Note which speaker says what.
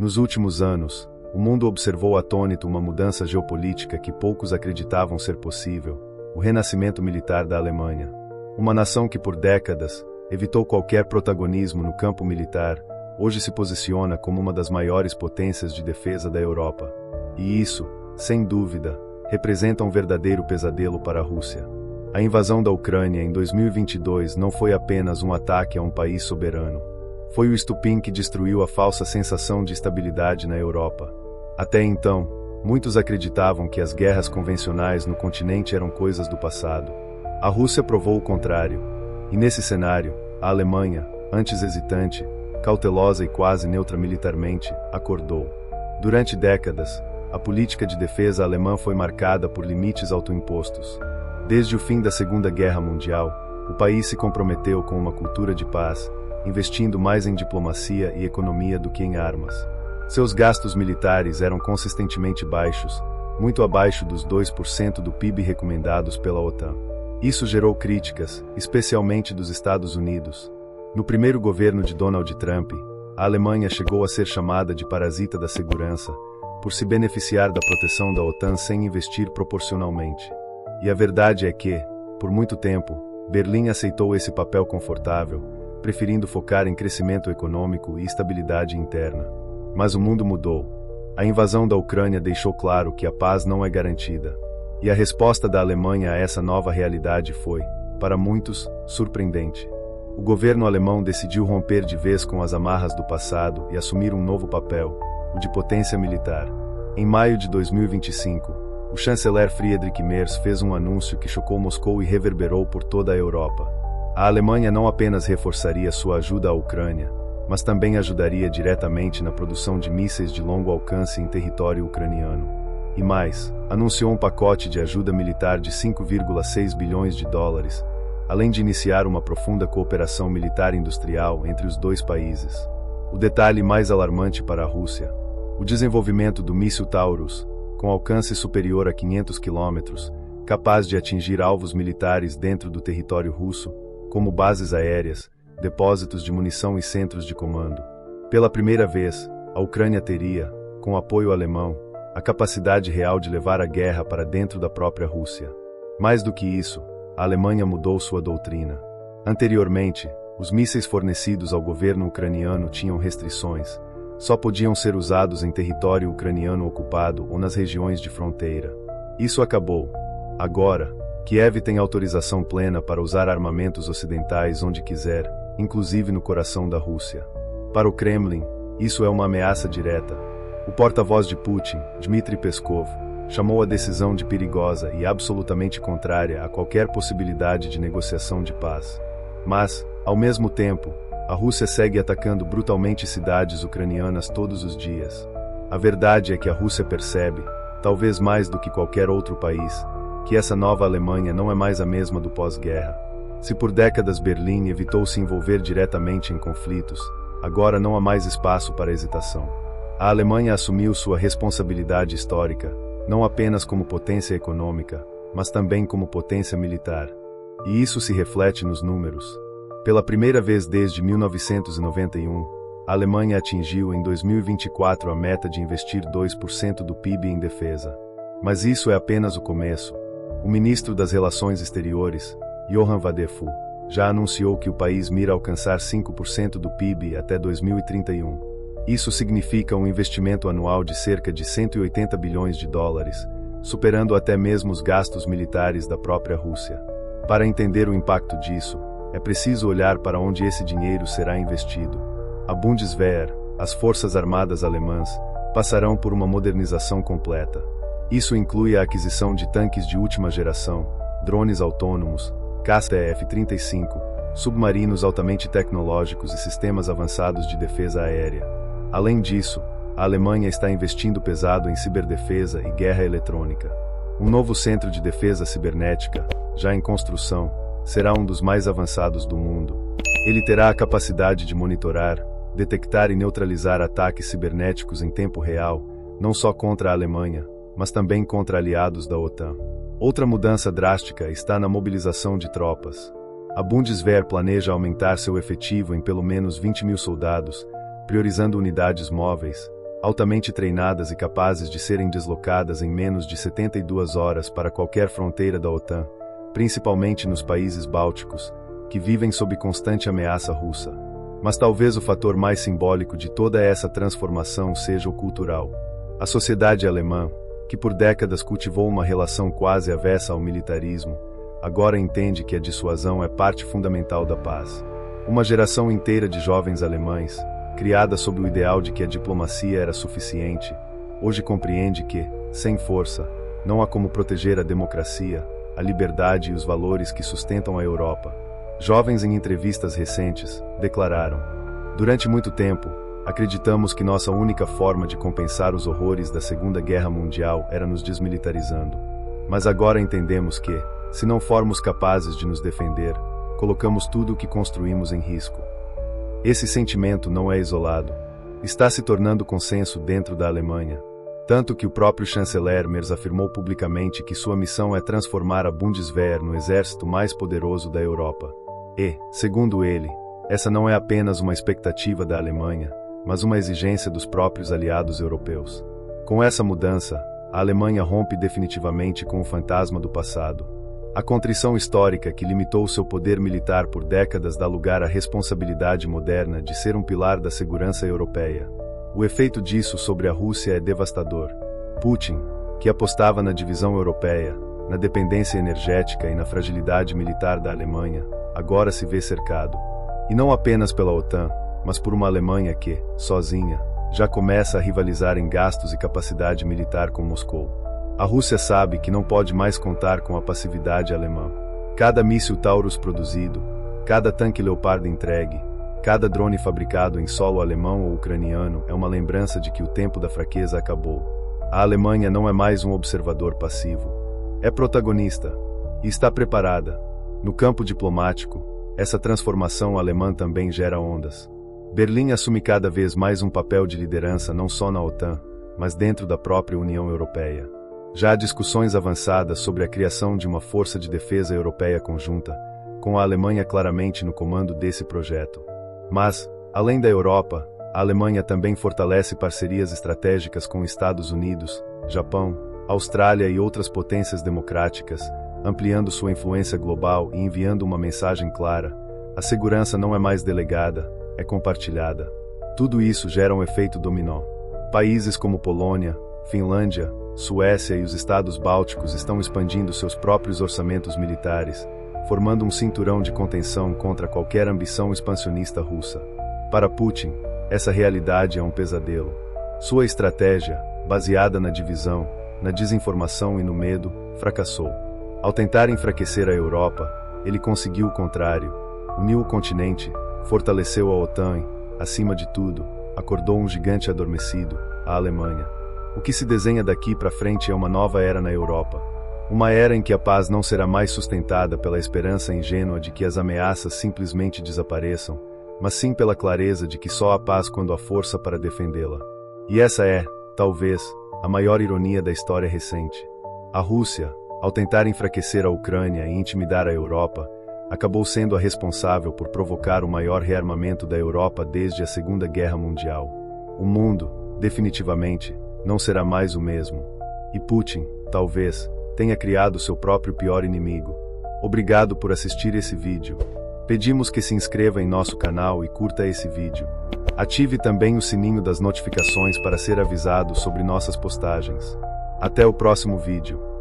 Speaker 1: Nos últimos anos, o mundo observou atônito uma mudança geopolítica que poucos acreditavam ser possível: o renascimento militar da Alemanha. Uma nação que por décadas evitou qualquer protagonismo no campo militar, hoje se posiciona como uma das maiores potências de defesa da Europa. E isso, sem dúvida, representa um verdadeiro pesadelo para a Rússia. A invasão da Ucrânia em 2022 não foi apenas um ataque a um país soberano. Foi o estupim que destruiu a falsa sensação de estabilidade na Europa. Até então, muitos acreditavam que as guerras convencionais no continente eram coisas do passado. A Rússia provou o contrário. E nesse cenário, a Alemanha, antes hesitante, cautelosa e quase neutra militarmente, acordou. Durante décadas, a política de defesa alemã foi marcada por limites autoimpostos. Desde o fim da Segunda Guerra Mundial, o país se comprometeu com uma cultura de paz, investindo mais em diplomacia e economia do que em armas. Seus gastos militares eram consistentemente baixos, muito abaixo dos 2% do PIB recomendados pela OTAN. Isso gerou críticas, especialmente dos Estados Unidos. No primeiro governo de Donald Trump, a Alemanha chegou a ser chamada de parasita da segurança, por se beneficiar da proteção da OTAN sem investir proporcionalmente. E a verdade é que, por muito tempo, Berlim aceitou esse papel confortável, preferindo focar em crescimento econômico e estabilidade interna. Mas o mundo mudou. A invasão da Ucrânia deixou claro que a paz não é garantida. E a resposta da Alemanha a essa nova realidade foi, para muitos, surpreendente. O governo alemão decidiu romper de vez com as amarras do passado e assumir um novo papel, o de potência militar. Em maio de 2025, o chanceler Friedrich Merz fez um anúncio que chocou Moscou e reverberou por toda a Europa. A Alemanha não apenas reforçaria sua ajuda à Ucrânia, mas também ajudaria diretamente na produção de mísseis de longo alcance em território ucraniano. E mais, anunciou um pacote de ajuda militar de 5,6 bilhões de dólares, além de iniciar uma profunda cooperação militar industrial entre os dois países. O detalhe mais alarmante para a Rússia: o desenvolvimento do míssil Taurus, com alcance superior a 500 quilômetros, capaz de atingir alvos militares dentro do território russo, como bases aéreas, depósitos de munição e centros de comando. Pela primeira vez, a Ucrânia teria, com apoio alemão, a capacidade real de levar a guerra para dentro da própria Rússia. Mais do que isso, a Alemanha mudou sua doutrina. Anteriormente, os mísseis fornecidos ao governo ucraniano tinham restrições. Só podiam ser usados em território ucraniano ocupado ou nas regiões de fronteira. Isso acabou. Agora, Kiev tem autorização plena para usar armamentos ocidentais onde quiser, inclusive no coração da Rússia. Para o Kremlin, isso é uma ameaça direta. O porta-voz de Putin, Dmitry Peskov, chamou a decisão de perigosa e absolutamente contrária a qualquer possibilidade de negociação de paz. Mas, ao mesmo tempo, a Rússia segue atacando brutalmente cidades ucranianas todos os dias. A verdade é que a Rússia percebe, talvez mais do que qualquer outro país, que essa nova Alemanha não é mais a mesma do pós-guerra. Se por décadas Berlim evitou se envolver diretamente em conflitos, agora não há mais espaço para hesitação. A Alemanha assumiu sua responsabilidade histórica, não apenas como potência econômica, mas também como potência militar. E isso se reflete nos números. Pela primeira vez desde 1991, a Alemanha atingiu em 2024 a meta de investir 2% do PIB em defesa. Mas isso é apenas o começo. O ministro das Relações Exteriores, Johann Wadephul, já anunciou que o país mira alcançar 5% do PIB até 2031. Isso significa um investimento anual de cerca de 180 bilhões de dólares, superando até mesmo os gastos militares da própria Rússia. Para entender o impacto disso, é preciso olhar para onde esse dinheiro será investido. A Bundeswehr, as Forças Armadas Alemãs, passarão por uma modernização completa. Isso inclui a aquisição de tanques de última geração, drones autônomos, caça F-35, submarinos altamente tecnológicos e sistemas avançados de defesa aérea. Além disso, a Alemanha está investindo pesado em ciberdefesa e guerra eletrônica. Um novo centro de defesa cibernética, já em construção, será um dos mais avançados do mundo. Ele terá a capacidade de monitorar, detectar e neutralizar ataques cibernéticos em tempo real, não só contra a Alemanha, mas também contra aliados da OTAN. Outra mudança drástica está na mobilização de tropas. A Bundeswehr planeja aumentar seu efetivo em pelo menos 20 mil soldados, priorizando unidades móveis, altamente treinadas e capazes de serem deslocadas em menos de 72 horas para qualquer fronteira da OTAN, principalmente nos países bálticos, que vivem sob constante ameaça russa. Mas talvez o fator mais simbólico de toda essa transformação seja o cultural. A sociedade alemã, que por décadas cultivou uma relação quase avessa ao militarismo, agora entende que a dissuasão é parte fundamental da paz. Uma geração inteira de jovens alemães, criada sob o ideal de que a diplomacia era suficiente, hoje compreende que, sem força, não há como proteger a democracia, a liberdade e os valores que sustentam a Europa. Jovens em entrevistas recentes declararam: durante muito tempo, acreditamos que nossa única forma de compensar os horrores da Segunda Guerra Mundial era nos desmilitarizando. Mas agora entendemos que, se não formos capazes de nos defender, colocamos tudo o que construímos em risco. Esse sentimento não é isolado. Está se tornando consenso dentro da Alemanha. Tanto que o próprio chanceler Merz afirmou publicamente que sua missão é transformar a Bundeswehr no exército mais poderoso da Europa. E, segundo ele, essa não é apenas uma expectativa da Alemanha, mas uma exigência dos próprios aliados europeus. Com essa mudança, a Alemanha rompe definitivamente com o fantasma do passado. A contrição histórica que limitou seu poder militar por décadas dá lugar à responsabilidade moderna de ser um pilar da segurança europeia. O efeito disso sobre a Rússia é devastador. Putin, que apostava na divisão europeia, na dependência energética e na fragilidade militar da Alemanha, agora se vê cercado. E não apenas pela OTAN, mas por uma Alemanha que, sozinha, já começa a rivalizar em gastos e capacidade militar com Moscou. A Rússia sabe que não pode mais contar com a passividade alemã. Cada míssil Taurus produzido, cada tanque Leopard entregue, cada drone fabricado em solo alemão ou ucraniano é uma lembrança de que o tempo da fraqueza acabou. A Alemanha não é mais um observador passivo. É protagonista. E está preparada. No campo diplomático, essa transformação alemã também gera ondas. Berlim assume cada vez mais um papel de liderança não só na OTAN, mas dentro da própria União Europeia. Já há discussões avançadas sobre a criação de uma força de defesa europeia conjunta, com a Alemanha claramente no comando desse projeto. Mas, além da Europa, a Alemanha também fortalece parcerias estratégicas com Estados Unidos, Japão, Austrália e outras potências democráticas, ampliando sua influência global e enviando uma mensagem clara: a segurança não é mais delegada, é compartilhada. Tudo isso gera um efeito dominó. Países como Polônia, Finlândia, Suécia e os estados bálticos estão expandindo seus próprios orçamentos militares, formando um cinturão de contenção contra qualquer ambição expansionista russa. Para Putin, essa realidade é um pesadelo. Sua estratégia, baseada na divisão, na desinformação e no medo, fracassou. Ao tentar enfraquecer a Europa, ele conseguiu o contrário. Uniu o continente, fortaleceu a OTAN e, acima de tudo, acordou um gigante adormecido, a Alemanha. O que se desenha daqui para frente é uma nova era na Europa. Uma era em que a paz não será mais sustentada pela esperança ingênua de que as ameaças simplesmente desapareçam, mas sim pela clareza de que só há paz quando há força para defendê-la. E essa é, talvez, a maior ironia da história recente. A Rússia, ao tentar enfraquecer a Ucrânia e intimidar a Europa, acabou sendo a responsável por provocar o maior rearmamento da Europa desde a Segunda Guerra Mundial. O mundo, definitivamente, não será mais o mesmo. E Putin, talvez, tenha criado seu próprio pior inimigo. Obrigado por assistir esse vídeo. Pedimos que se inscreva em nosso canal e curta esse vídeo. Ative também o sininho das notificações para ser avisado sobre nossas postagens. Até o próximo vídeo.